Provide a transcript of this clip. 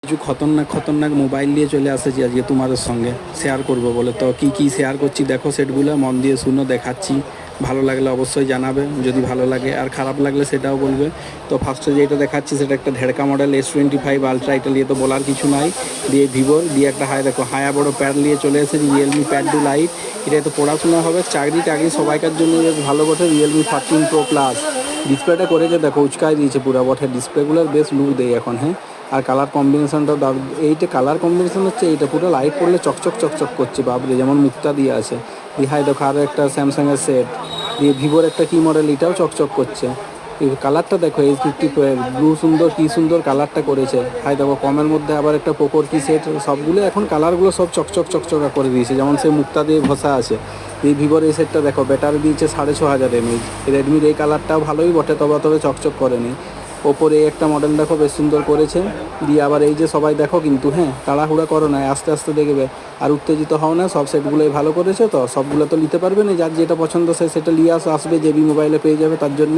কিছু খতরনাক খতরনাক মোবাইল নিয়ে চলে আসেছি আজকে তোমাদের সঙ্গে শেয়ার করব বলে। তো কি শেয়ার করছি দেখো, সেটগুলো মন দিয়ে শুনো, দেখাচ্ছি। ভালো লাগলে অবশ্যই জানাবে, যদি ভালো লাগে, আর খারাপ লাগলে সেটাও বলবে। তো ফার্স্টে যেটা দেখাচ্ছি সেটা একটা ধেড়কা মডেল S25 আলট্রা। এটা নিয়ে তো বলার কিছু নাই। দিয়ে ভিভোর দিয়ে একটা দেখো হায়া বড় প্যাড নিয়ে চলে এসেছি, রিয়েলমি প্যাড 2 লাইট। এটা তো পড়াশোনা হবে, চাকরি টাকরি সবাইকার জন্য বেশ ভালো কথা। রিয়েলমি 13 প্রো প্লাস ডিসপ্লেটা করেছে দেখো, উচকায় দিয়েছে পুরো বটে। ডিসপ্লেগুলোর বেশ লুক দেয় এখন। হ্যাঁ, আর কালার কম্বিনেশনটা এইটা কালার কম্বিনেশন হচ্ছে, এইটা পুরো লাইট পড়লে চকচক চকচক করছে বাবরে, যেমন মুক্তা দিয়ে আছে। হাই দেখো আরও একটা স্যামসাংয়ের সেট দিয়ে, ভিভোর একটা কি মডেল, এটাও চকচক করছে। এই কালারটা দেখো, S50 ব্লু, সুন্দর কি সুন্দর কালারটা করেছে। হাই দেখো কমের মধ্যে আবার একটা পোকোর কি সেট, সবগুলো এখন কালারগুলো সব চকচক চকচকা করে দিয়েছে, যেমন সে মুক্তা দিয়ে ঘষা আছে। এই ভিভোর এই সেটটা দেখো, ব্যাটারি দিয়েছে 6500 mAh। রেডমির এই কালারটাও ভালোই বটে, তবে চকচক করেনি। ওপরে একটা মডেল দেখো, বেশ সুন্দর করেছে। দিয়ে আবার এই যে সবাই দেখো কিন্তু, হ্যাঁ তাড়াহুড়া করো না, আস্তে আস্তে দেখবে, আর উত্তেজিত হও না। সব সেটগুলোই ভালো করেছে, তো সবগুলো তো নিতে পারবে না, যার যেটা পছন্দ সে সেটা নিয়ে আসবে, JB মোবাইলে পেয়ে যাবে। তার জন্য